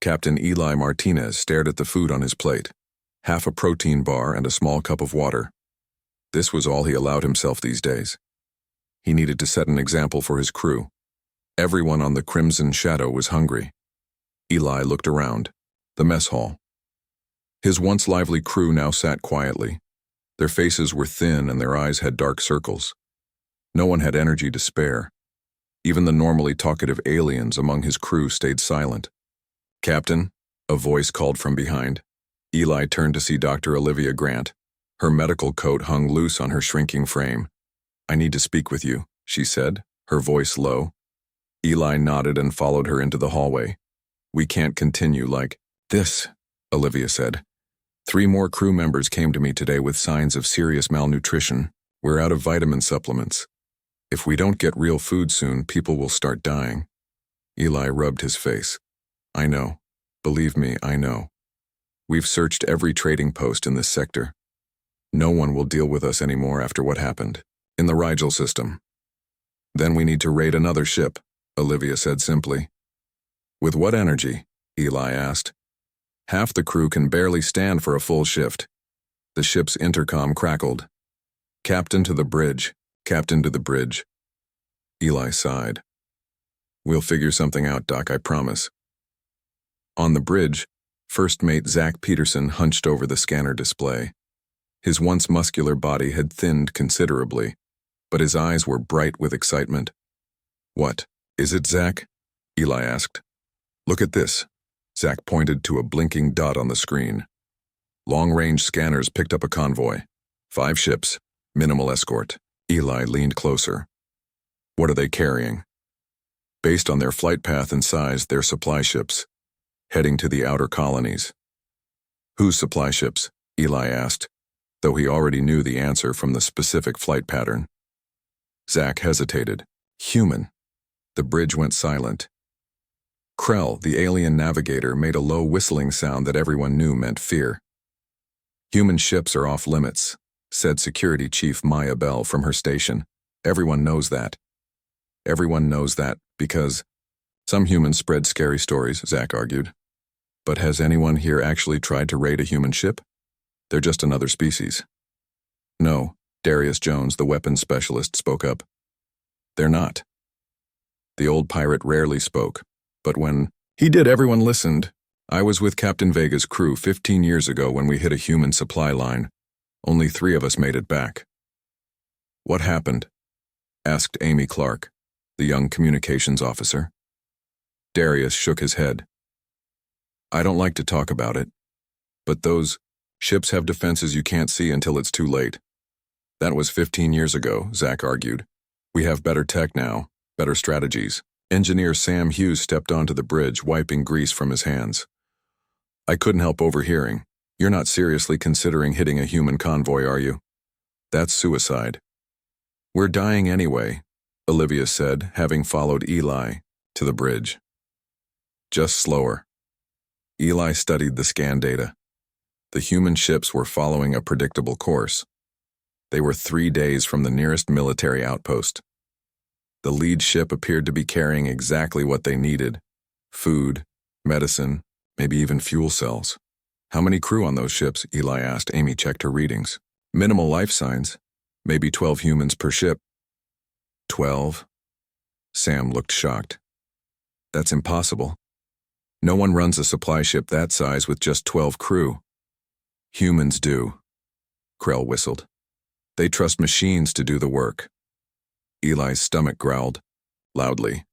Captain Eli Martinez stared at the food on his plate. Half a protein bar and a small cup of water. This was all he allowed himself these days. He needed to set an example for his crew. Everyone on the Crimson Shadow was hungry. Eli looked around. The mess hall. His once lively crew now sat quietly. Their faces were thin and their eyes had dark circles. No one had energy to spare. Even the normally talkative aliens among his crew stayed silent. "Captain," a voice called from behind. Eli turned to see Dr. Olivia Grant. Her medical coat hung loose on her shrinking frame. "I need to speak with you," she said, her voice low. Eli nodded and followed her into the hallway. "We can't continue like this," Olivia said. "3 more crew members came to me today with signs of serious malnutrition. We're out of vitamin supplements. If we don't get real food soon, people will start dying." Eli rubbed his face. "I know. Believe me, I know. We've searched every trading post in this sector. No one will deal with us anymore after what happened in the Rigel system. Then we need to raid another ship," Olivia said simply. "With what energy?" Eli asked. "Half the crew can barely stand for a full shift." The ship's intercom crackled. "Captain to the bridge. Captain to the bridge." Eli sighed. "We'll figure something out, Doc, I promise." On the bridge, First Mate Zach Peterson hunched over the scanner display. His once muscular body had thinned considerably, but his eyes were bright with excitement. "What, is it, Zach?" Eli asked. "Look at this." Zach pointed to a blinking dot on the screen. Long-range scanners picked up a convoy. 5 ships, minimal escort. Eli leaned closer. "What are they carrying?" "Based on their flight path and size, they're supply ships, heading to the outer colonies." "Whose supply ships?" Eli asked, though he already knew the answer from the specific flight pattern. Zach hesitated. "Human." The bridge went silent. Krell, the alien navigator, made a low whistling sound that everyone knew meant fear. "Human ships are off limits," said Security Chief Maya Bell from her station. "Everyone knows that." "Everyone knows that because some humans spread scary stories," Zach argued. "But has anyone here actually tried to raid a human ship? They're just another species." "No," Darius Jones, the weapons specialist, spoke up. "They're not." The old pirate rarely spoke, but when he did, everyone listened. "I was with Captain Vega's crew 15 years ago when we hit a human supply line. Only 3 of us made it back." "What happened?" asked Amy Clark, the young communications officer. Darius shook his head. "I don't like to talk about it, but those ships have defenses you can't see until it's too late." "That was 15 years ago," Zach argued. "We have better tech now, better strategies." Engineer Sam Hughes stepped onto the bridge, wiping grease from his hands. "I couldn't help overhearing. You're not seriously considering hitting a human convoy, are you? That's suicide." "We're dying anyway," Olivia said, having followed Eli to the bridge. "Just slower." Eli studied the scan data. The human ships were following a predictable course. They were 3 days from the nearest military outpost. The lead ship appeared to be carrying exactly what they needed: food, medicine, maybe even fuel cells. "How many crew on those ships?" Eli asked. Amy checked her readings. "Minimal life signs. Maybe 12 humans per ship." 12? Sam looked shocked. "That's impossible. No one runs a supply ship that size with just 12 crew." "Humans do," Krell whistled. "They trust machines to do the work." Eli's stomach growled loudly.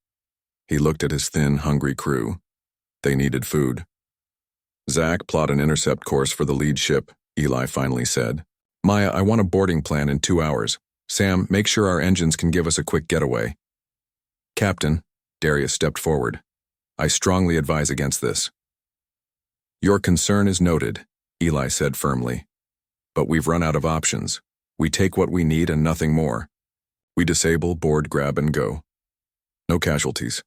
He looked at his thin, hungry crew. They needed food. "Zach, plot an intercept course for the lead ship," Eli finally said. "Maya, I want a boarding plan in 2 hours. Sam, make sure our engines can give us a quick getaway." "Captain," Darius stepped forward, "I strongly advise against this." "Your concern is noted," Eli said firmly. "But we've run out of options. We take what we need and nothing more. We disable, board, grab, and go. No casualties."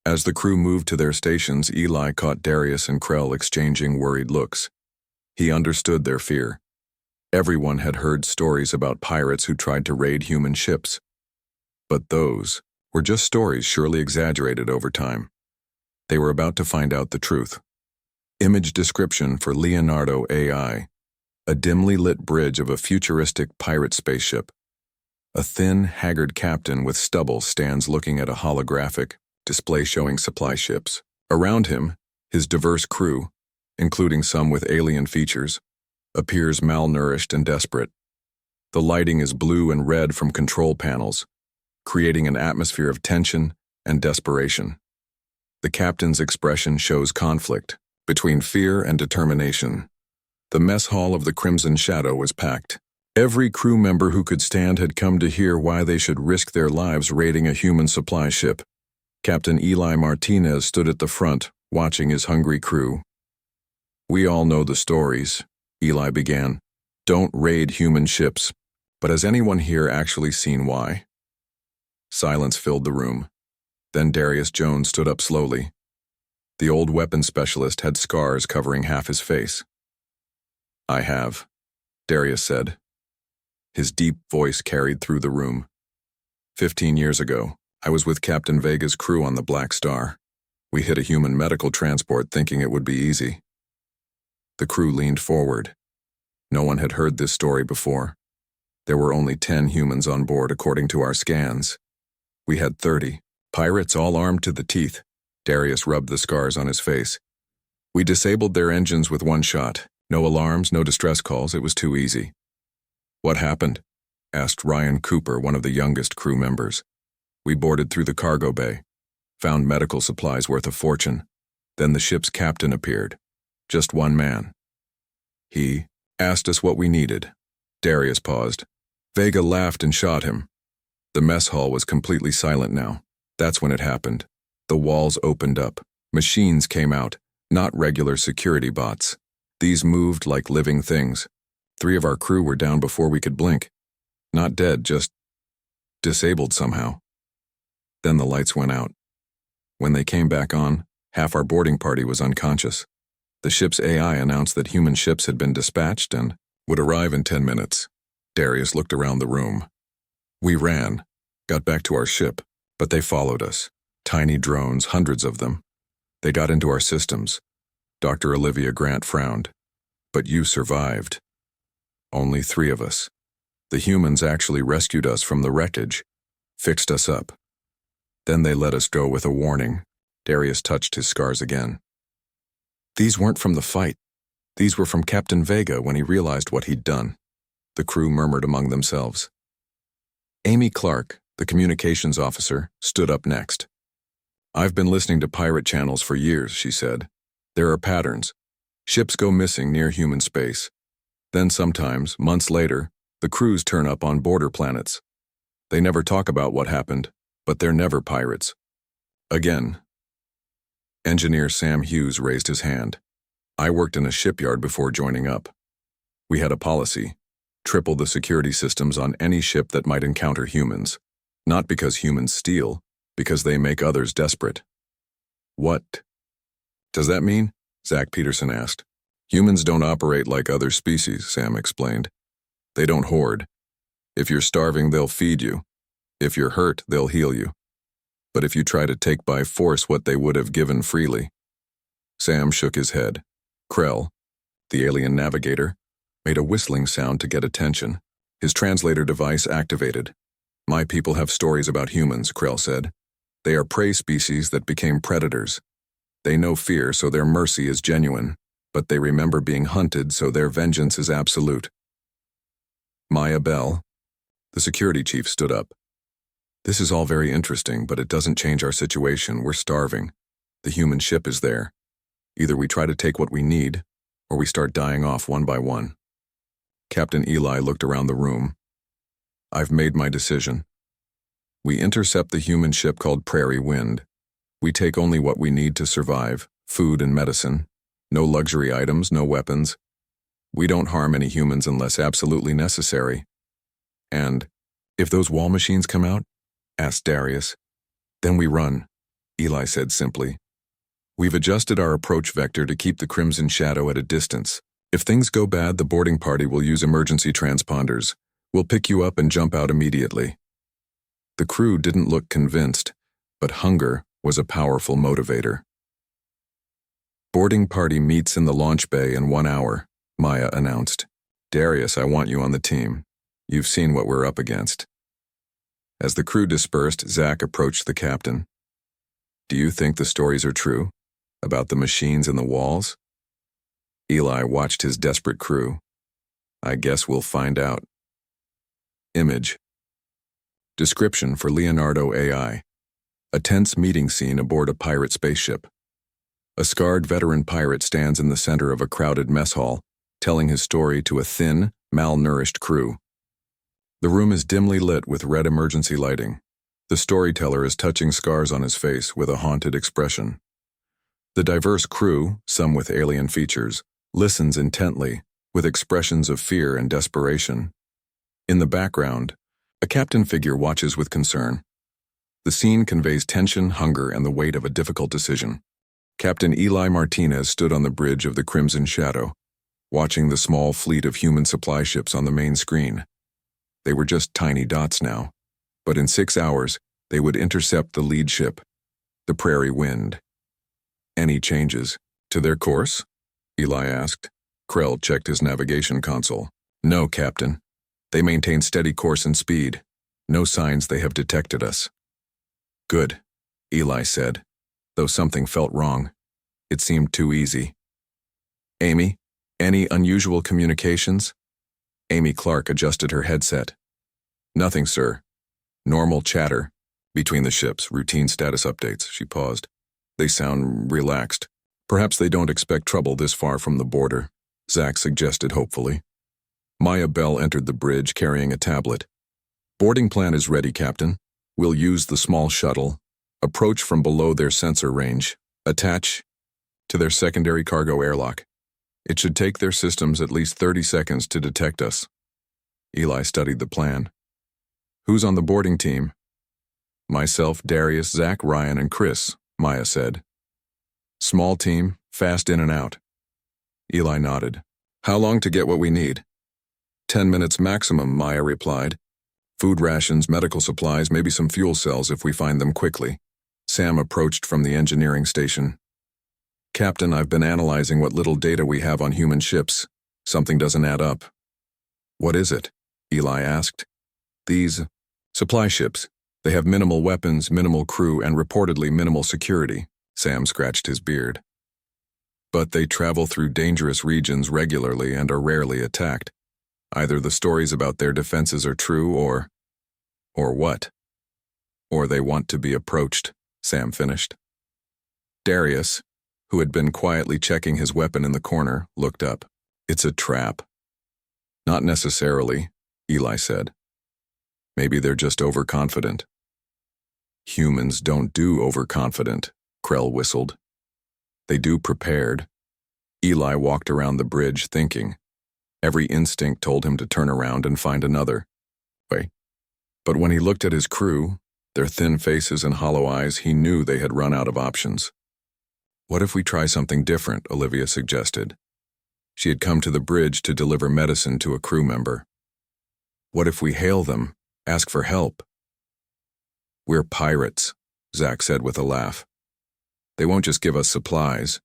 As the crew moved to their stations, Eli caught Darius and Krell exchanging worried looks. He understood their fear. Everyone had heard stories about pirates who tried to raid human ships. But those were just stories, surely exaggerated over time. They were about to find out the truth. Image description for Leonardo AI. A dimly lit bridge of a futuristic pirate spaceship. A thin, haggard captain with stubble stands looking at a holographic display showing supply ships. Around him, his diverse crew, including some with alien features, appears malnourished and desperate. The lighting is blue and red from control panels, creating an atmosphere of tension and desperation. The captain's expression shows conflict between fear and determination. The mess hall of the Crimson Shadow was packed. Every crew member who could stand had come to hear why they should risk their lives raiding a human supply ship. Captain Eli Martinez stood at the front, watching his hungry crew. "We all know the stories," Eli began. "Don't raid human ships. But has anyone here actually seen why?" Silence filled the room. Then Darius Jones stood up slowly. The old weapons specialist had scars covering half his face. "I have," Darius said. His deep voice carried through the room. 15 years ago, I was with Captain Vega's crew on the Black Star. We hit a human medical transport thinking it would be easy. The crew leaned forward. No one had heard this story before. There were only 10 humans on board according to our scans. We had 30. Pirates all armed to the teeth. Darius rubbed the scars on his face. We disabled their engines with one shot. No alarms, no distress calls, it was too easy. "What happened?" asked Ryan Cooper, one of the youngest crew members. "We boarded through the cargo bay, found medical supplies worth a fortune. Then the ship's captain appeared. Just one man. He asked us what we needed." Darius paused. Vega laughed and shot him. The mess hall was completely silent now. That's when it happened. The walls opened up. Machines came out, not regular security bots. These moved like living things. 3 of our crew were down before we could blink. Not dead, just disabled somehow. Then the lights went out. When they came back on, half our boarding party was unconscious. The ship's AI announced that human ships had been dispatched and would arrive in 10 minutes. Darius looked around the room. We ran, got back to our ship, but they followed us. Tiny drones, hundreds of them. They got into our systems. Dr. Olivia Grant frowned. "But you survived." "Only 3 of us. The humans actually rescued us from the wreckage, fixed us up. Then they let us go with a warning." Darius touched his scars again. "These weren't from the fight. These were from Captain Vega when he realized what he'd done." The crew murmured among themselves. Amy Clark, the communications officer, stood up next. "I've been listening to pirate channels for years," she said. "There are patterns. Ships go missing near human space. Then sometimes, months later, the crews turn up on border planets. They never talk about what happened, but they're never pirates." Again. Engineer Sam Hughes raised his hand. "I worked in a shipyard before joining up. We had a policy. Triple the security systems on any ship that might encounter humans. Not because humans steal, because they make others desperate." "What does that mean?" Zach Peterson asked. "Humans don't operate like other species," Sam explained. "They don't hoard. If you're starving, they'll feed you. If you're hurt, they'll heal you. But if you try to take by force what they would have given freely..." Sam shook his head. Krell, the alien navigator, made a whistling sound to get attention. His translator device activated. "My people have stories about humans," Krell said. "They are prey species that became predators. They know fear, so their mercy is genuine, but they remember being hunted, so their vengeance is absolute." Maya Bell, the security chief, stood up. "This is all very interesting, but it doesn't change our situation. We're starving. The human ship is there. Either we try to take what we need, or we start dying off one by one." Captain Eli looked around the room. "I've made my decision. We intercept the human ship called Prairie Wind. We take only what we need to survive, food and medicine. No luxury items, no weapons. We don't harm any humans unless absolutely necessary. And if those wall machines come out?" asked Darius. "Then we run," Eli said simply. "We've adjusted our approach vector to keep the Crimson Shadow at a distance. If things go bad, the boarding party will use emergency transponders. We'll pick you up and jump out immediately." The crew didn't look convinced, but hunger was a powerful motivator. Boarding party meets in the launch bay in 1 hour, Maya announced. Darius, I want you on the team. You've seen what we're up against. As the crew dispersed, Zach approached the captain. Do you think the stories are true? About the machines in the walls? Eli watched his desperate crew. I guess we'll find out. Image. Description for Leonardo AI. A tense meeting scene aboard a pirate spaceship. A scarred veteran pirate stands in the center of a crowded mess hall, telling his story to a thin, malnourished crew. The room is dimly lit with red emergency lighting. The storyteller is touching scars on his face with a haunted expression. The diverse crew, some with alien features, listens intently, with expressions of fear and desperation. In the background, a captain figure watches with concern. The scene conveys tension, hunger, and the weight of a difficult decision. Captain Eli Martinez stood on the bridge of the Crimson Shadow, watching the small fleet of human supply ships on the main screen. They were just tiny dots now, but in 6 hours, they would intercept the lead ship, the Prairie Wind. Any changes to their course? Eli asked. Krell checked his navigation console. No, Captain. They maintain steady course and speed. No signs they have detected us. Good, Eli said, though something felt wrong. It seemed too easy. Amy, any unusual communications? Amy Clark adjusted her headset. Nothing, sir. Normal chatter. Between the ships, routine status updates. She paused. They sound relaxed. Perhaps they don't expect trouble this far from the border, Zach suggested hopefully. Maya Bell entered the bridge carrying a tablet. Boarding plan is ready, Captain. We'll use the small shuttle. Approach from below their sensor range. Attach to their secondary cargo airlock. It should take their systems at least 30 seconds to detect us. Eli studied the plan. Who's on the boarding team? Myself, Darius, Zach, Ryan, and Chris, Maya said. Small team, fast in and out. Eli nodded. How long to get what we need? 10 minutes maximum, Maya replied. Food rations, medical supplies, maybe some fuel cells if we find them quickly. Sam approached from the engineering station. Captain, I've been analyzing what little data we have on human ships. Something doesn't add up. What is it? Eli asked. These supply ships. They have minimal weapons, minimal crew, and reportedly minimal security. Sam scratched his beard. But they travel through dangerous regions regularly and are rarely attacked. Either the stories about their defenses are true or what? Or they want to be approached, Sam finished. Darius, who had been quietly checking his weapon in the corner, looked up. It's a trap. Not necessarily, Eli said. Maybe they're just overconfident. Humans don't do overconfident, Krell whistled. They do prepared. Eli walked around the bridge thinking. Every instinct told him to turn around and find another way. But when he looked at his crew, their thin faces and hollow eyes, he knew they had run out of options. What if we try something different, Olivia suggested. She had come to the bridge to deliver medicine to a crew member. What if we hail them, ask for help? We're pirates, Zach said with a laugh. They won't just give us supplies.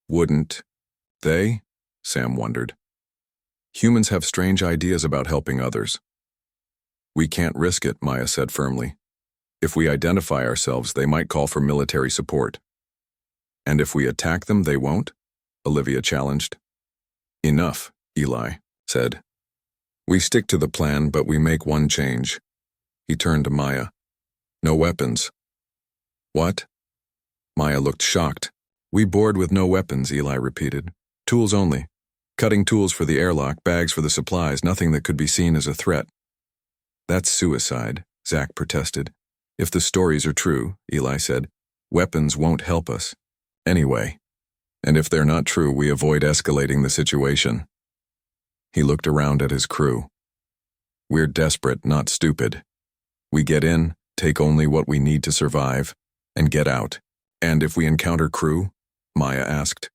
Wouldn't they? Sam wondered. Humans have strange ideas about helping others. We can't risk it, Maya said firmly. If we identify ourselves, they might call for military support. And if we attack them, they won't? Olivia challenged. Enough, Eli said. We stick to the plan, but we make one change. He turned to Maya. No weapons. What? Maya looked shocked. We board with no weapons, Eli repeated. Tools only. Cutting tools for the airlock, bags for the supplies, nothing that could be seen as a threat. That's suicide, Zach protested. If the stories are true, Eli said, weapons won't help us. Anyway. And if they're not true, we avoid escalating the situation. He looked around at his crew. We're desperate, not stupid. We get in, take only what we need to survive, and get out. And if we encounter crew? Maya asked.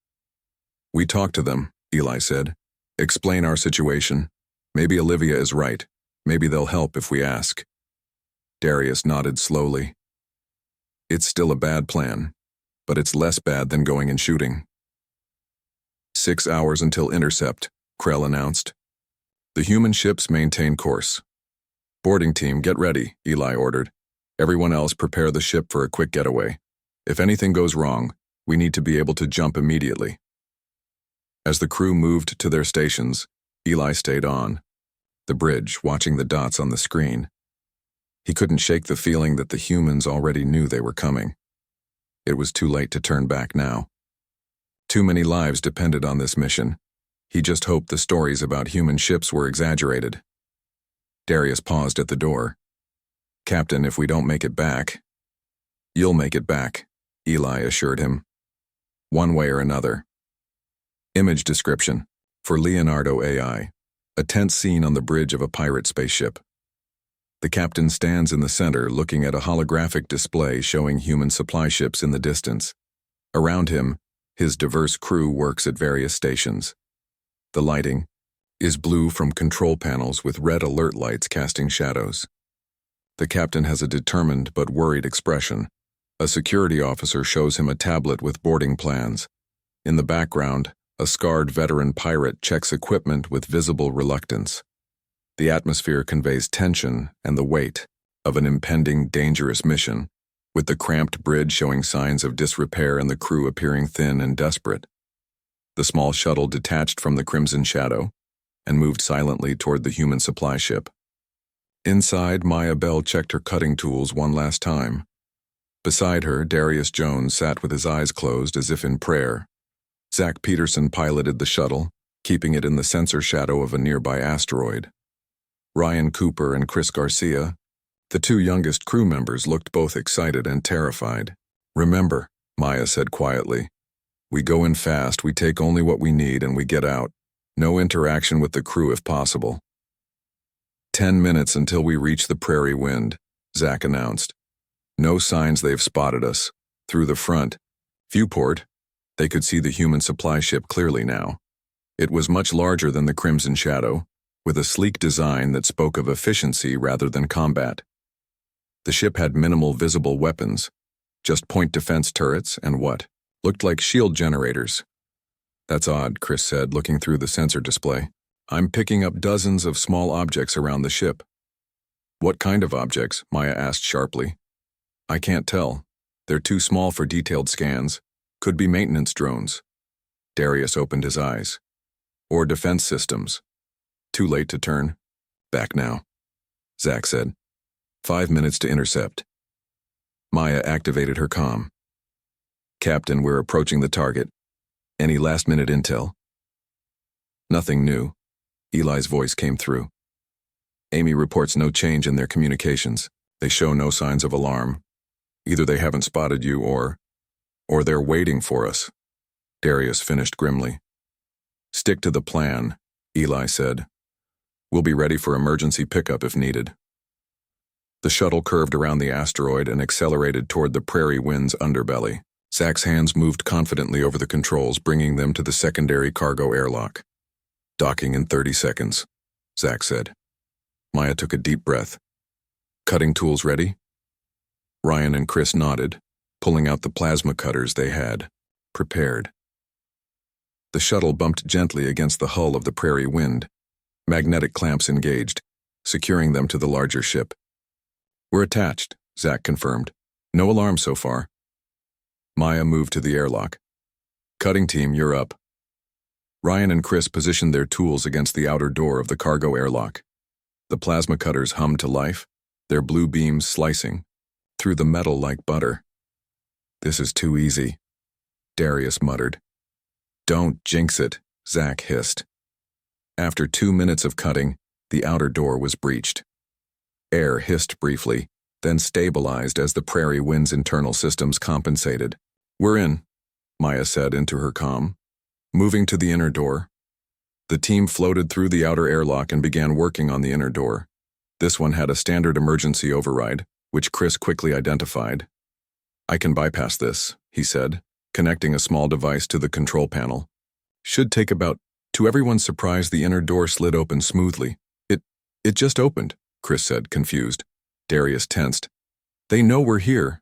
We talk to them, Eli said. Explain our situation. Maybe Olivia is right. Maybe they'll help if we ask. Darius nodded slowly. It's still a bad plan. but it's less bad than going and shooting. 6 hours until intercept, Krell announced. The human ships maintain course. Boarding team, get ready, Eli ordered. Everyone else prepare the ship for a quick getaway. If anything goes wrong, we need to be able to jump immediately. As the crew moved to their stations, Eli stayed on the bridge, watching the dots on the screen. He couldn't shake the feeling that the humans already knew they were coming. It was too late to turn back now. Too many lives depended on this mission. He just hoped the stories about human ships were exaggerated. Darius paused at the door. Captain, if we don't make it back... You'll make it back, Eli assured him. One way or another. Image description. For Leonardo AI. A tense scene on the bridge of a pirate spaceship. The captain stands in the center looking at a holographic display showing human supply ships in the distance. Around him, his diverse crew works at various stations. The lighting is blue from control panels with red alert lights casting shadows. The captain has a determined but worried expression. A security officer shows him a tablet with boarding plans. In the background, a scarred veteran pirate checks equipment with visible reluctance. The atmosphere conveys tension and the weight of an impending dangerous mission, with the cramped bridge showing signs of disrepair and the crew appearing thin and desperate. The small shuttle detached from the crimson shadow and moved silently toward the human supply ship. Inside, Maya Bell checked her cutting tools one last time. Beside her, Darius Jones sat with his eyes closed as if in prayer. Zach Peterson piloted the shuttle, keeping it in the sensor shadow of a nearby asteroid. Ryan Cooper and Chris Garcia, the two youngest crew members, looked both excited and terrified. Remember, Maya said quietly, we go in fast, we take only what we need, and we get out. No interaction with the crew if possible. 10 minutes until we reach the prairie wind, Zach announced. No signs they've spotted us. Through the front viewport, they could see the human supply ship clearly now. It was much larger than the Crimson Shadow, with a sleek design that spoke of efficiency rather than combat. The ship had minimal visible weapons, just point defense turrets and what looked like shield generators. That's odd, Chris said, looking through the sensor display. I'm picking up dozens of small objects around the ship. What kind of objects? Maya asked sharply. I can't tell. They're too small for detailed scans. Could be maintenance drones. Darius opened his eyes. Or defense systems. Too late to turn. Back now, Zach said. 5 minutes to intercept. Maya activated her comm. Captain, we're approaching the target. Any last-minute intel? Nothing new. Eli's voice came through. Amy reports no change in their communications. They show no signs of alarm. Either they haven't spotted you or they're waiting for us. Darius finished grimly. Stick to the plan, Eli said. We'll be ready for emergency pickup if needed. The shuttle curved around the asteroid and accelerated toward the prairie wind's underbelly. Zach's hands moved confidently over the controls, bringing them to the secondary cargo airlock. Docking in 30 seconds, Zach said. Maya took a deep breath. Cutting tools ready? Ryan and Chris nodded, pulling out the plasma cutters they had prepared. The shuttle bumped gently against the hull of the prairie wind. Magnetic clamps engaged, securing them to the larger ship. We're attached, Zach confirmed. No alarm so far. Maya moved to the airlock. Cutting team, you're up. Ryan and Chris positioned their tools against the outer door of the cargo airlock. The plasma cutters hummed to life, their blue beams slicing through the metal like butter. This is too easy, Darius muttered. Don't jinx it, Zach hissed. After 2 minutes of cutting, the outer door was breached. Air hissed briefly, then stabilized as the prairie wind's internal systems compensated. We're in, Maya said into her comm. Moving to the inner door. The team floated through the outer airlock and began working on the inner door. This one had a standard emergency override, which Chris quickly identified. I can bypass this, he said, connecting a small device to the control panel. Should take about... To everyone's surprise, the inner door slid open smoothly. It just opened, Chris said, confused. Darius tensed. They know we're here.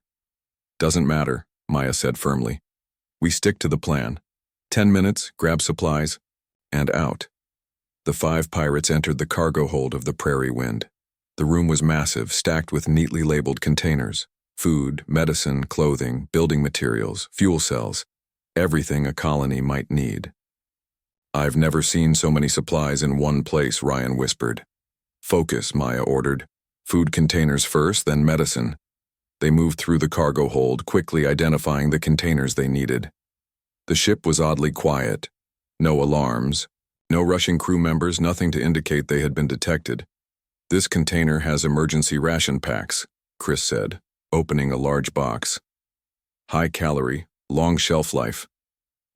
Doesn't matter, Maya said firmly. We stick to the plan. 10 minutes, grab supplies, and out. The 5 pirates entered the cargo hold of the Prairie Wind. The room was massive, stacked with neatly labeled containers. Food, medicine, clothing, building materials, fuel cells, everything a colony might need. I've never seen so many supplies in one place, Ryan whispered. Focus, Maya ordered. Food containers first, then medicine. They moved through the cargo hold, quickly identifying the containers they needed. The ship was oddly quiet. No alarms, no rushing crew members, nothing to indicate they had been detected. This container has emergency ration packs, Chris said, opening a large box. High calorie, long shelf life.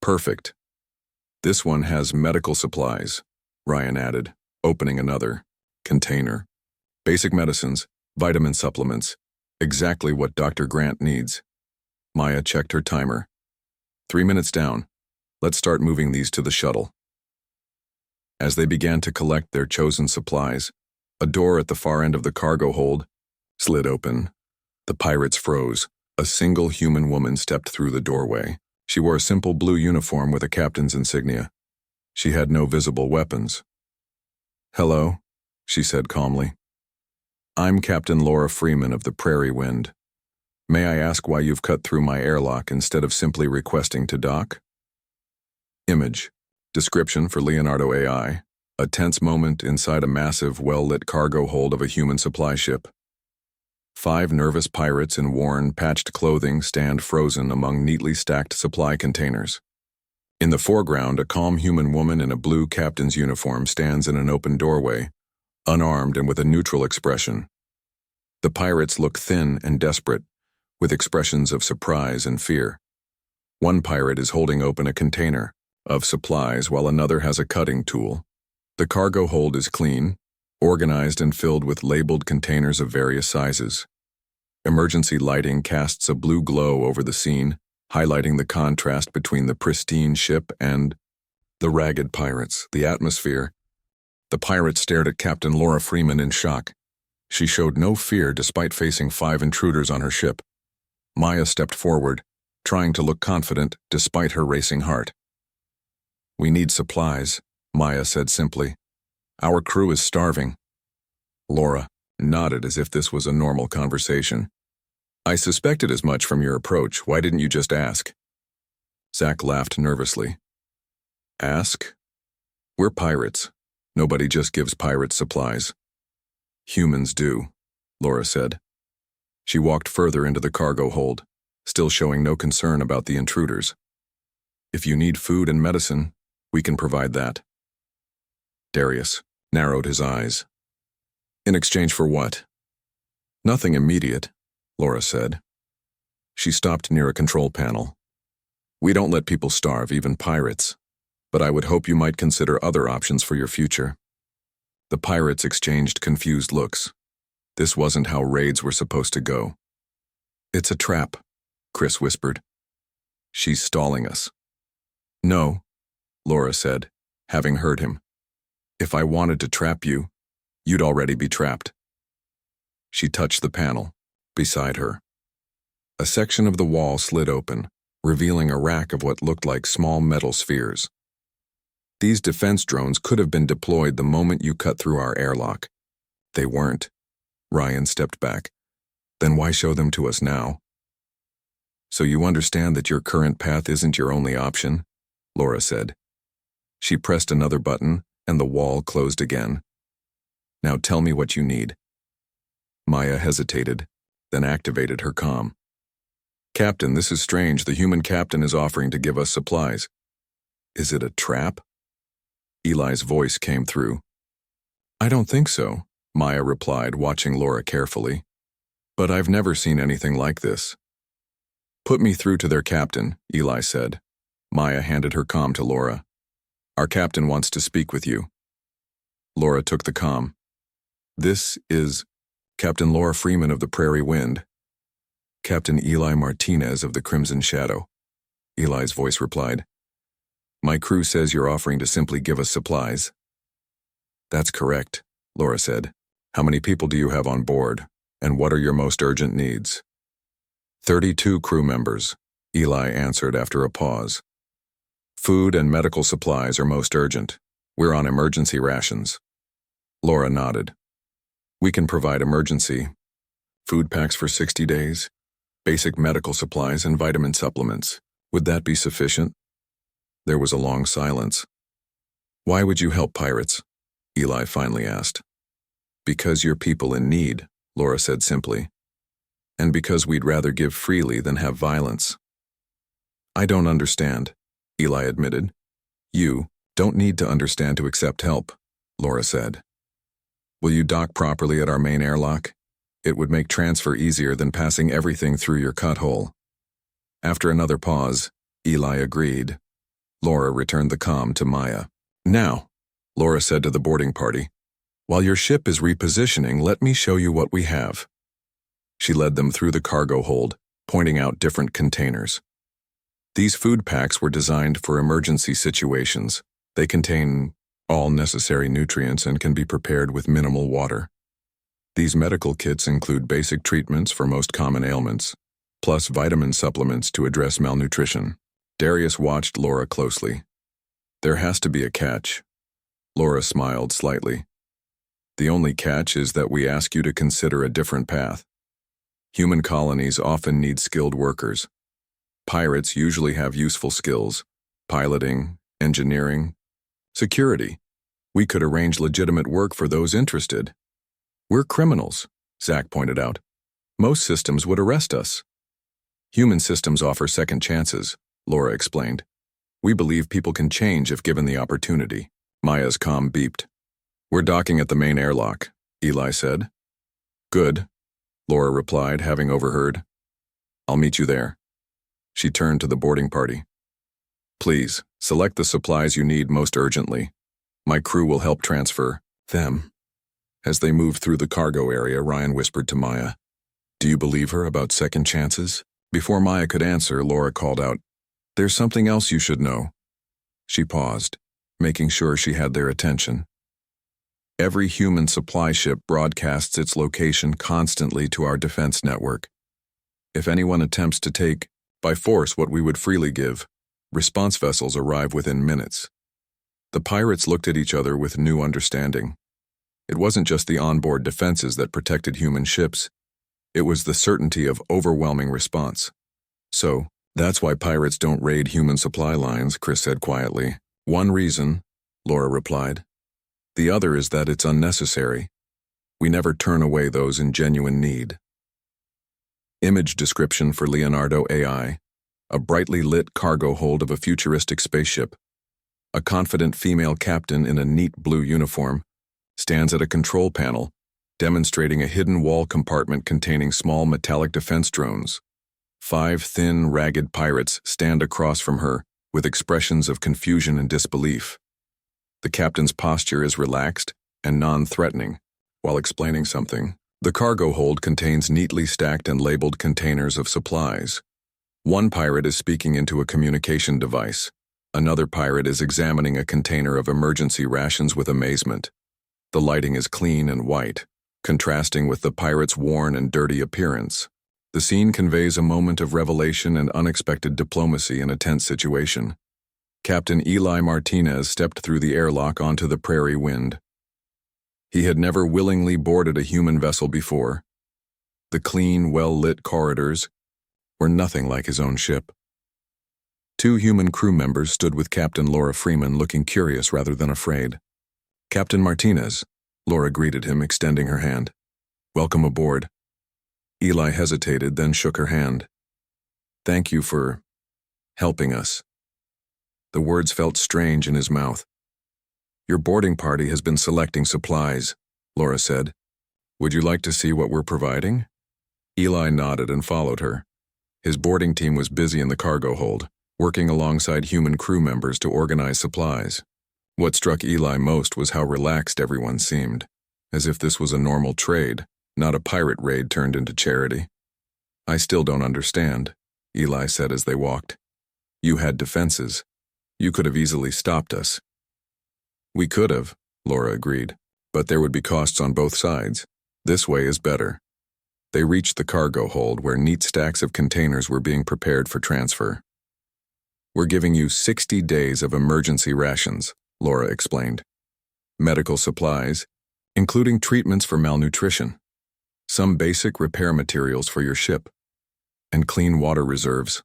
Perfect. This one has medical supplies, Ryan added, opening another container. Basic medicines, vitamin supplements, exactly what Dr. Grant needs. Maya checked her timer. 3 minutes down. Let's start moving these to the shuttle. As they began to collect their chosen supplies, a door at the far end of the cargo hold slid open. The pirates froze. A single human woman stepped through the doorway. She wore a simple blue uniform with a captain's insignia. She had no visible weapons. Hello, she said calmly. I'm Captain Laura Freeman of the Prairie Wind. May I ask why you've cut through my airlock instead of simply requesting to dock? Image. Description for Leonardo AI. A tense moment inside a massive, well-lit cargo hold of a human supply ship. 5 nervous pirates in worn, patched clothing stand frozen among neatly stacked supply containers. In the foreground, a calm human woman in a blue captain's uniform stands in an open doorway, unarmed and with a neutral expression. The pirates look thin and desperate, with expressions of surprise and fear. One pirate is holding open a container of supplies while another has a cutting tool. The cargo hold is clean, organized and filled with labeled containers of various sizes. Emergency lighting casts a blue glow over the scene, highlighting the contrast between the pristine ship and the ragged pirates, the atmosphere. The pirates stared at Captain Laura Freeman in shock. She showed no fear despite facing 5 intruders on her ship. Maya stepped forward, trying to look confident despite her racing heart. We need supplies, Maya said simply. Our crew is starving. Laura nodded as if this was a normal conversation. I suspected as much from your approach. Why didn't you just ask? Zach laughed nervously. Ask? We're pirates. Nobody just gives pirates supplies. Humans do, Laura said. She walked further into the cargo hold, still showing no concern about the intruders. If you need food and medicine, we can provide that. Darius narrowed his eyes. In exchange for what? Nothing immediate, Laura said. She stopped near a control panel. We don't let people starve, even pirates, but I would hope you might consider other options for your future. The pirates exchanged confused looks. This wasn't how raids were supposed to go. It's a trap, Chris whispered. She's stalling us. No, Laura said, having heard him. If I wanted to trap you, you'd already be trapped. She touched the panel, beside her. A section of the wall slid open, revealing a rack of what looked like small metal spheres. These defense drones could have been deployed the moment you cut through our airlock. They weren't. Ryan stepped back. Then why show them to us now? So you understand that your current path isn't your only option, Laura said. She pressed another button, and the wall closed again. Now tell me what you need. Maya hesitated, then activated her comm. Captain, this is strange. The human captain is offering to give us supplies. Is it a trap? Eli's voice came through. I don't think so, Maya replied, watching Laura carefully. But I've never seen anything like this. Put me through to their captain, Eli said. Maya handed her comm to Laura. Our captain wants to speak with you. Laura took the comm. This is Captain Laura Freeman of the Prairie Wind. Captain Eli Martinez of the Crimson Shadow. Eli's voice replied. My crew says you're offering to simply give us supplies. That's correct, Laura said. How many people do you have on board, and what are your most urgent needs? 32 crew members, Eli answered after a pause. Food and medical supplies are most urgent. We're on emergency rations. Laura nodded. We can provide emergency food packs for 60 days, basic medical supplies and vitamin supplements. Would that be sufficient? There was a long silence. Why would you help pirates? Eli finally asked. Because you're people in need, Laura said simply. And because we'd rather give freely than have violence. I don't understand, Eli admitted. You don't need to understand to accept help, Laura said. Will you dock properly at our main airlock? It would make transfer easier than passing everything through your cut hole. After another pause, Eli agreed. Laura returned the comm to Maya. Now, Laura said to the boarding party, while your ship is repositioning, let me show you what we have. She led them through the cargo hold, pointing out different containers. These food packs were designed for emergency situations. They contain all necessary nutrients and can be prepared with minimal water. These medical kits include basic treatments for most common ailments, plus vitamin supplements to address malnutrition. Darius watched Laura closely. There has to be a catch. Laura smiled slightly. The only catch is that we ask you to consider a different path. Human colonies often need skilled workers. Pirates usually have useful skills: piloting, engineering, security. We could arrange legitimate work for those interested. We're criminals, Zach pointed out. Most systems would arrest us. Human systems offer second chances, Laura explained. We believe people can change if given the opportunity. Maya's comm beeped. We're docking at the main airlock, Eli said. Good, Laura replied, having overheard. I'll meet you there. She turned to the boarding party. Please, select the supplies you need most urgently. My crew will help transfer them. As they moved through the cargo area, Ryan whispered to Maya, Do you believe her about second chances? Before Maya could answer, Laura called out, There's something else you should know. She paused, making sure she had their attention. Every human supply ship broadcasts its location constantly to our defense network. If anyone attempts to take, by force, what we would freely give, response vessels arrive within minutes. The pirates looked at each other with new understanding. It wasn't just the onboard defenses that protected human ships. It was the certainty of overwhelming response. So, that's why pirates don't raid human supply lines, Chris said quietly. One reason, Laura replied. The other is that it's unnecessary. We never turn away those in genuine need. Image description for Leonardo AI, a brightly lit cargo hold of a futuristic spaceship. A confident female captain in a neat blue uniform stands at a control panel, demonstrating a hidden wall compartment containing small metallic defense drones. 5 thin, ragged pirates stand across from her with expressions of confusion and disbelief. The captain's posture is relaxed and non-threatening. While explaining something, the cargo hold contains neatly stacked and labeled containers of supplies. One pirate is speaking into a communication device. Another pirate is examining a container of emergency rations with amazement. The lighting is clean and white, contrasting with the pirate's worn and dirty appearance. The scene conveys a moment of revelation and unexpected diplomacy in a tense situation. Captain Eli Martinez stepped through the airlock onto the prairie wind. He had never willingly boarded a human vessel before. The clean, well-lit corridors were nothing like his own ship. 2 human crew members stood with Captain Laura Freeman, looking curious rather than afraid. Captain Martinez, Laura greeted him, extending her hand. Welcome aboard. Eli hesitated, then shook her hand. Thank you for helping us. The words felt strange in his mouth. Your boarding party has been selecting supplies, Laura said. Would you like to see what we're providing? Eli nodded and followed her. His boarding team was busy in the cargo hold, working alongside human crew members to organize supplies. What struck Eli most was how relaxed everyone seemed, as if this was a normal trade, not a pirate raid turned into charity. I still don't understand, Eli said as they walked. You had defenses. You could have easily stopped us. We could have, Laura agreed, but there would be costs on both sides. This way is better. They reached the cargo hold where neat stacks of containers were being prepared for transfer. "We're giving you 60 days of emergency rations," Laura explained. "Medical supplies, including treatments for malnutrition, some basic repair materials for your ship, and clean water reserves."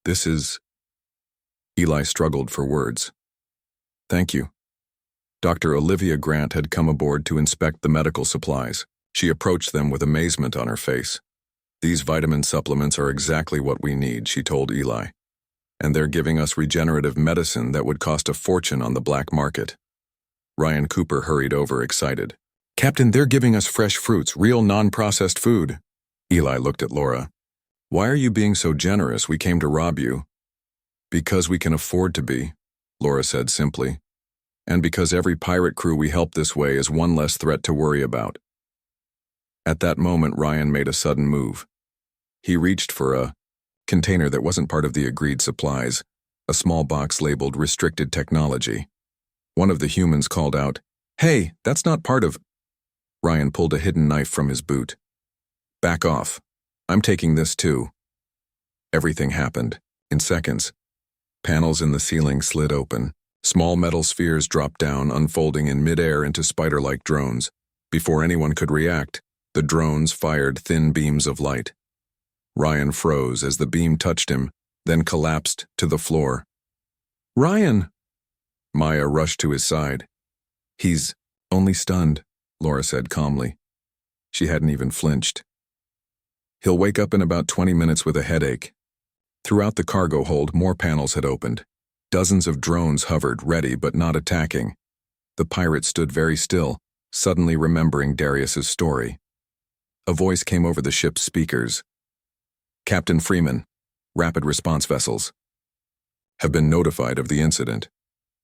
"This is..." Eli struggled for words. "Thank you." Dr. Olivia Grant had come aboard to inspect the medical supplies. She approached them with amazement on her face. "These vitamin supplements are exactly what we need," she told Eli. "And they're giving us regenerative medicine that would cost a fortune on the black market." Ryan Cooper hurried over, excited. "Captain, they're giving us fresh fruits, real non-processed food." Eli looked at Laura. "Why are you being so generous? We came to rob you." "Because we can afford to be," Laura said simply. "And because every pirate crew we help this way is one less threat to worry about." At that moment, Ryan made a sudden move. He reached for a container that wasn't part of the agreed supplies, a small box labeled Restricted Technology. One of the humans called out, "Hey, that's not part of..." Ryan pulled a hidden knife from his boot. "Back off. I'm taking this too." Everything happened. In seconds. Panels in the ceiling slid open. Small metal spheres dropped down, unfolding in midair into spider-like drones. Before anyone could react, the drones fired thin beams of light. Ryan froze as the beam touched him, then collapsed to the floor. "Ryan!" Maya rushed to his side. "He's only stunned," Laura said calmly. She hadn't even flinched. "He'll wake up in about 20 minutes with a headache." Throughout the cargo hold, more panels had opened. Dozens of drones hovered, ready but not attacking. The pirate stood very still, suddenly remembering Darius's story. A voice came over the ship's speakers. "Captain Freeman, rapid response vessels have been notified of the incident.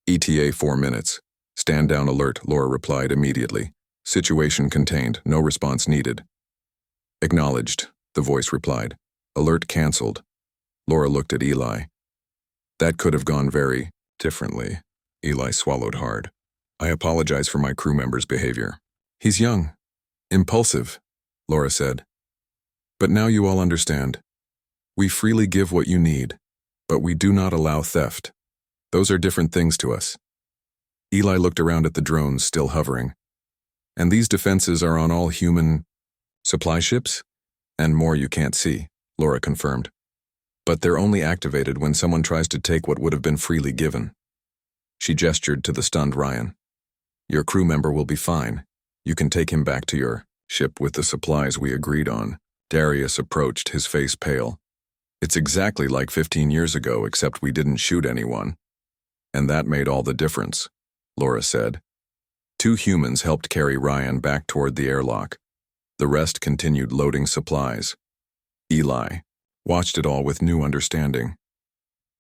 ETA 4 minutes. Stand down alert," Laura replied immediately. "Situation contained, no response needed." "Acknowledged," the voice replied. "Alert cancelled." Laura looked at Eli. "That could have gone very differently." Eli swallowed hard. "I apologize for my crew member's behavior." "He's young. Impulsive," Laura said. "But now you all understand. We freely give what you need, but we do not allow theft. Those are different things to us." Eli looked around at the drones still hovering. "And these defenses are on all human supply ships? And more you can't see," Laura confirmed. "But they're only activated when someone tries to take what would have been freely given." She gestured to the stunned Ryan. "Your crew member will be fine. You can take him back to your ship with the supplies we agreed on." Darius approached, his face pale. "It's exactly like 15 years ago, except we didn't shoot anyone." "And that made all the difference," Laura said. 2 humans helped carry Ryan back toward the airlock. The rest continued loading supplies. Eli watched it all with new understanding.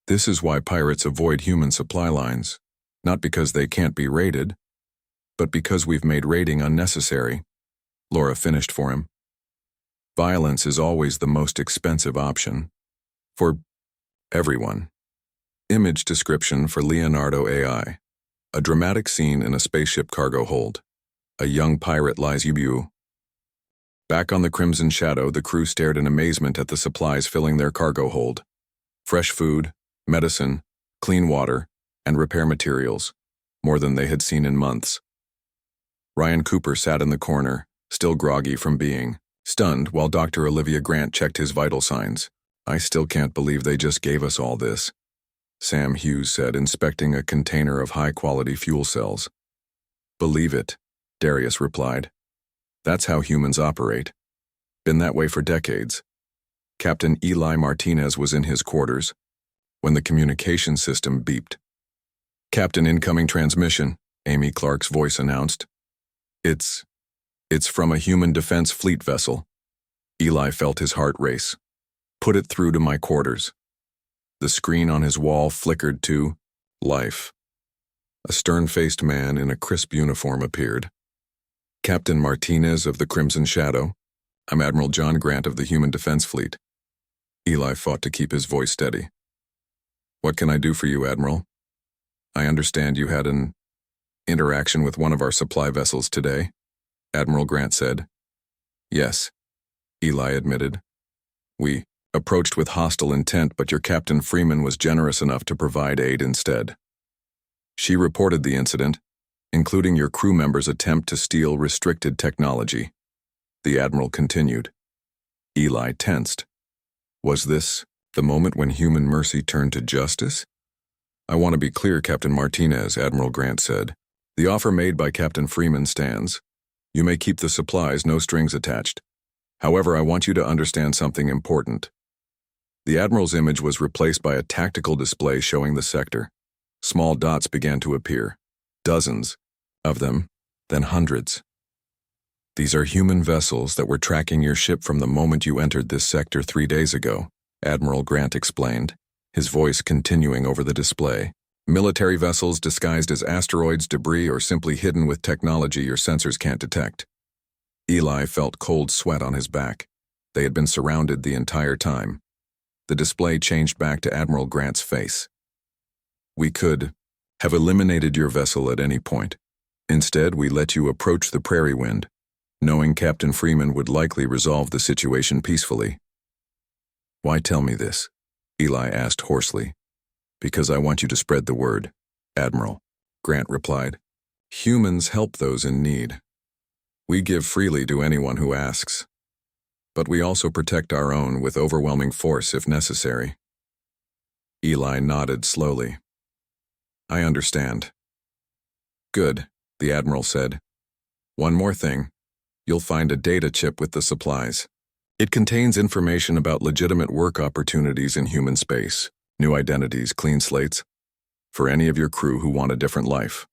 This is why pirates avoid human supply lines, not because they can't be raided, but because we've made raiding unnecessary. Laura finished for him. Violence is always the most expensive option. For everyone. Image description for Leonardo AI. A dramatic scene in a spaceship cargo hold. A young pirate lies you. Back on the Crimson Shadow, the crew stared in amazement at the supplies filling their cargo hold. Fresh food, medicine, clean water, and repair materials, more than they had seen in months. Ryan Cooper sat in the corner, still groggy from being stunned, while Dr. Olivia Grant checked his vital signs. "I still can't believe they just gave us all this," Sam Hughes said, inspecting a container of high-quality fuel cells. "Believe it," Darius replied. "That's how humans operate. Been that way for decades." Captain Eli Martinez was in his quarters when the communication system beeped. "Captain, incoming transmission," Amy Clark's voice announced. It's from a human defense fleet vessel." Eli felt his heart race. "Put it through to my quarters." The screen on his wall flickered to life. A stern-faced man in a crisp uniform appeared. "Captain Martinez of the Crimson Shadow. I'm Admiral John Grant of the Human Defense Fleet." Eli fought to keep his voice steady. "What can I do for you, Admiral? I understand you had an interaction with one of our supply vessels today," Admiral Grant said. "Yes, Eli admitted. We approached with hostile intent, but your Captain Freeman was generous enough to provide aid instead. She reported the incident, including your crew members' attempt to steal restricted technology. The Admiral continued. Eli tensed. Was this the moment when human mercy turned to justice? I want to be clear, Captain Martinez, Admiral Grant said. The offer made by Captain Freeman stands. You may keep the supplies, no strings attached. However, I want you to understand something important. The Admiral's image was replaced by a tactical display showing the sector. Small dots began to appear. Dozens of them, then hundreds. These are human vessels that were tracking your ship from the moment you entered this sector 3 days ago, Admiral Grant explained, his voice continuing over the display. Military vessels disguised as asteroids, debris, or simply hidden with technology your sensors can't detect. Eli felt cold sweat on his back. They had been surrounded the entire time. The display changed back to Admiral Grant's face. We could have eliminated your vessel at any point. Instead, we let you approach the prairie wind, knowing Captain Freeman would likely resolve the situation peacefully. Why tell me this? Eli asked hoarsely. Because I want you to spread the word, Admiral, Grant replied. Humans help those in need. We give freely to anyone who asks. But we also protect our own with overwhelming force if necessary. Eli nodded slowly. I understand. Good, the Admiral said. One more thing. You'll find a data chip with the supplies. It contains information about legitimate work opportunities in human space, new identities, clean slates, for any of your crew who want a different life.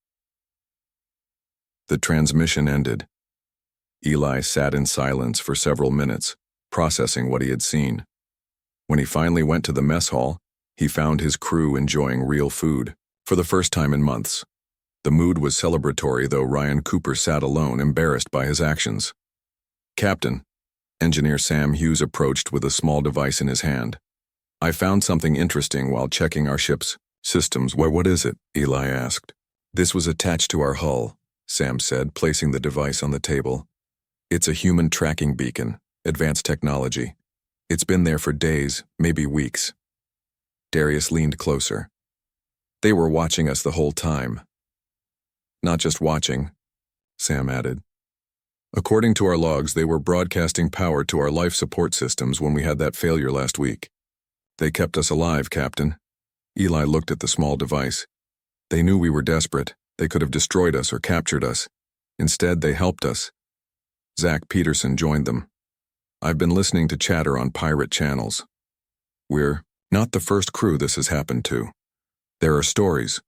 The transmission ended. Eli sat in silence for several minutes, processing what he had seen. When he finally went to the mess hall, he found his crew enjoying real food, for the first time in months. The mood was celebratory, though Ryan Cooper sat alone, embarrassed by his actions. Captain, Engineer Sam Hughes approached with a small device in his hand. I found something interesting while checking our ship's systems. What is it? Eli asked. This was attached to our hull, Sam said, placing the device on the table. It's a human tracking beacon, advanced technology. It's been there for days, maybe weeks. Darius leaned closer. They were watching us the whole time. Not just watching, Sam added. According to our logs, they were broadcasting power to our life support systems when we had that failure last week. They kept us alive, Captain. Eli looked at the small device. They knew we were desperate. They could have destroyed us or captured us. Instead, they helped us. Zach Peterson joined them. I've been listening to chatter on pirate channels. We're not the first crew this has happened to. There are stories,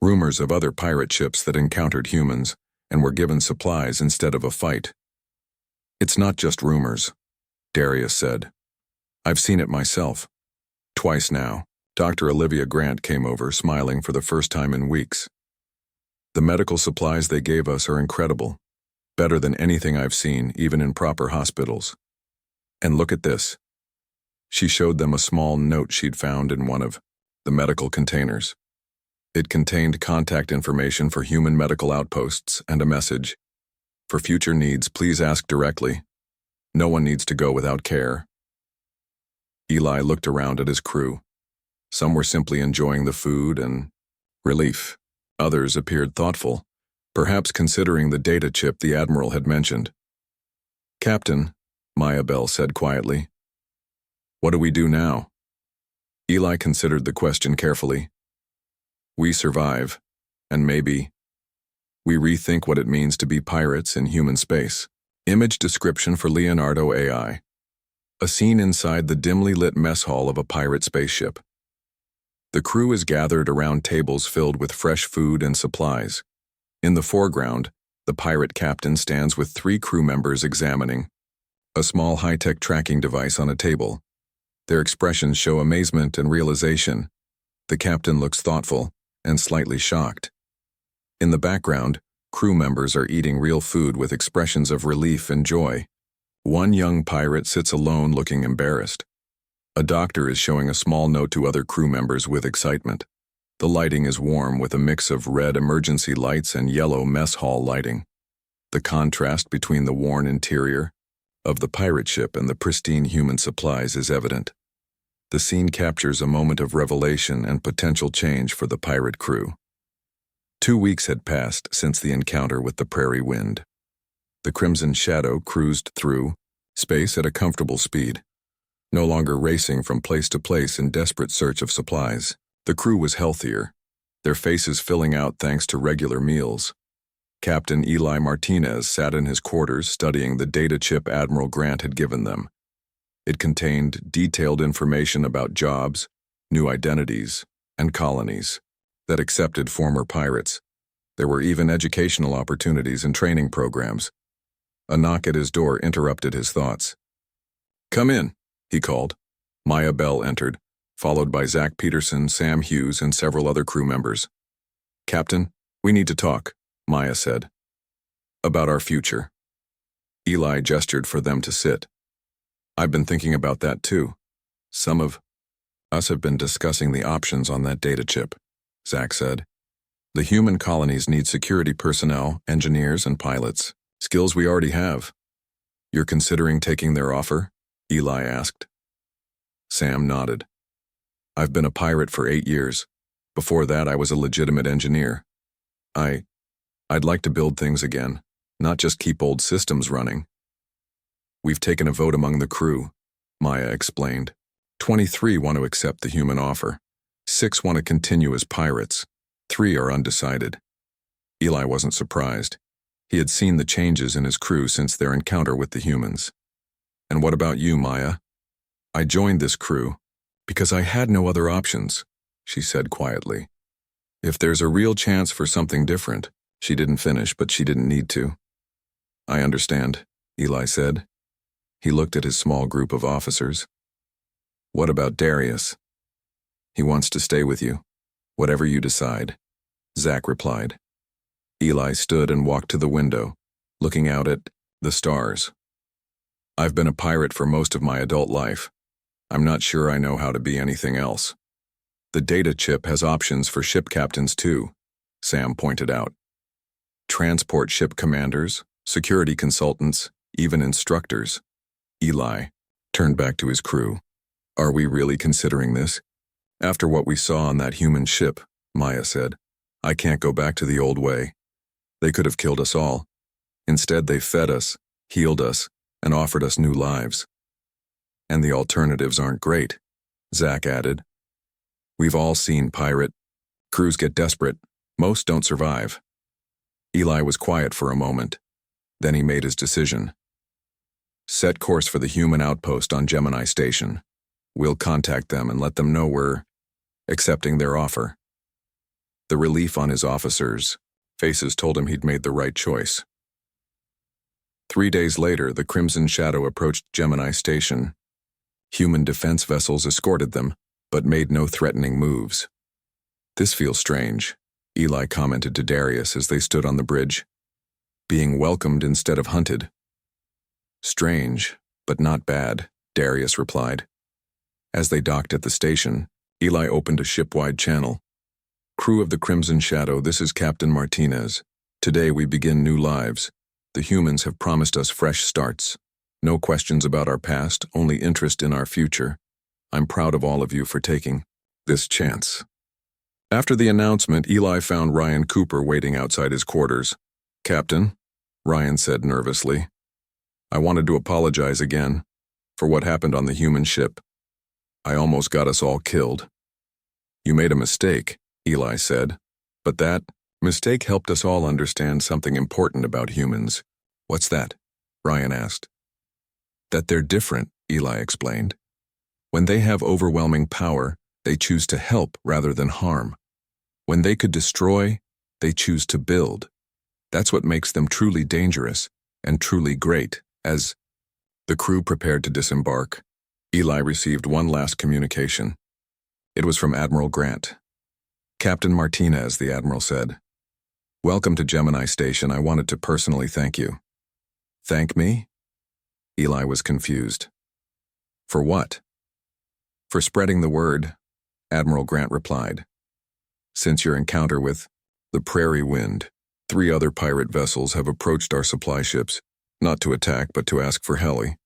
rumors of other pirate ships that encountered humans and were given supplies instead of a fight. It's not just rumors, Darius said. I've seen it myself. Twice now. Dr. Olivia Grant came over, smiling for the first time in weeks. The medical supplies they gave us are incredible. Better than anything I've seen, even in proper hospitals. And look at this. She showed them a small note she'd found in one of the medical containers. It contained contact information for human medical outposts and a message. For future needs, please ask directly. No one needs to go without care. Eli looked around at his crew. Some were simply enjoying the food and relief. Others appeared thoughtful, perhaps considering the data chip the Admiral had mentioned. Captain, Maya Bell said quietly. What do we do now? Eli considered the question carefully. We survive, and maybe we rethink what it means to be pirates in human space. Image description for Leonardo AI. A scene inside the dimly lit mess hall of a pirate spaceship. The crew is gathered around tables filled with fresh food and supplies. In the foreground, the pirate captain stands with 3 crew members examining a small high-tech tracking device on a table. Their expressions show amazement and realization. The captain looks thoughtful and slightly shocked. In the background, crew members are eating real food with expressions of relief and joy. One young pirate sits alone looking embarrassed. A doctor is showing a small note to other crew members with excitement. The lighting is warm with a mix of red emergency lights and yellow mess hall lighting. The contrast between the worn interior of the pirate ship and the pristine human supplies is evident. The scene captures a moment of revelation and potential change for the pirate crew. 2 weeks had passed since the encounter with the Prairie Wind. The Crimson Shadow cruised through space at a comfortable speed, no longer racing from place to place in desperate search of supplies. The crew was healthier, their faces filling out thanks to regular meals. Captain Eli Martinez sat in his quarters studying the data chip Admiral Grant had given them. It contained detailed information about jobs, new identities, and colonies that accepted former pirates. There were even educational opportunities and training programs. A knock at his door interrupted his thoughts. "Come in," he called. Maya Bell entered, followed by Zach Peterson, Sam Hughes, and several other crew members. "Captain, we need to talk," Maya said. "About our future." Eli gestured for them to sit. "I've been thinking about that too. Some of us have been discussing the options on that data chip," Zach said. "The human colonies need security personnel, engineers, and pilots, skills we already have." "You're considering taking their offer?" Eli asked. Sam nodded. "I've been a pirate for 8 years. Before that, I was a legitimate engineer. I'd like to build things again, not just keep old systems running." "We've taken a vote among the crew," Maya explained. 23 want to accept the human offer. 6 want to continue as pirates. 3 are undecided. Eli wasn't surprised. He had seen the changes in his crew since their encounter with the humans. "And what about you, Maya?" "I joined this crew because I had no other options," she said quietly. "If there's a real chance for something different," she didn't finish, but she didn't need to. "I understand," Eli said. He looked at his small group of officers. "What about Darius?" "He wants to stay with you. Whatever you decide," Zach replied. Eli stood and walked to the window, looking out at the stars. "I've been a pirate for most of my adult life. I'm not sure I know how to be anything else." "The data chip has options for ship captains too," Sam pointed out. "Transport ship commanders, security consultants, even instructors." Eli turned back to his crew. "Are we really considering this?" "After what we saw on that human ship," Maya said, "I can't go back to the old way. They could have killed us all. Instead, they fed us, healed us, and offered us new lives. And the alternatives aren't great," Zach added. "We've all seen pirate crews get desperate. Most don't survive." Eli was quiet for a moment. Then he made his decision. "Set course for the human outpost on Gemini Station. We'll contact them and let them know we're accepting their offer." The relief on his officers' faces told him he'd made the right choice. 3 days later, the Crimson Shadow approached Gemini Station. Human defense vessels escorted them, but made no threatening moves. "This feels strange," Eli commented to Darius as they stood on the bridge. "Being welcomed instead of hunted." "Strange, but not bad," Darius replied. As they docked at the station, Eli opened a ship-wide channel. "Crew of the Crimson Shadow, this is Captain Martinez. Today we begin new lives. The humans have promised us fresh starts. No questions about our past, only interest in our future. I'm proud of all of you for taking this chance." After the announcement, Eli found Ryan Cooper waiting outside his quarters. "Captain," Ryan said nervously, "I wanted to apologize again for what happened on the human ship. I almost got us all killed." "You made a mistake," Eli said, "but that mistake helped us all understand something important about humans." "What's that?" Ryan asked. "That they're different," Eli explained. "When they have overwhelming power, they choose to help rather than harm. When they could destroy, they choose to build. That's what makes them truly dangerous and truly great." As the crew prepared to disembark, Eli received one last communication. It was from Admiral Grant. "Captain Martinez," the Admiral said. "Welcome to Gemini Station. I wanted to personally thank you." "Thank me?" Eli was confused. "For what?" "For spreading the word," Admiral Grant replied. "Since your encounter with the Prairie Wind, 3 other pirate vessels have approached our supply ships, Not to attack, but to ask for Helly.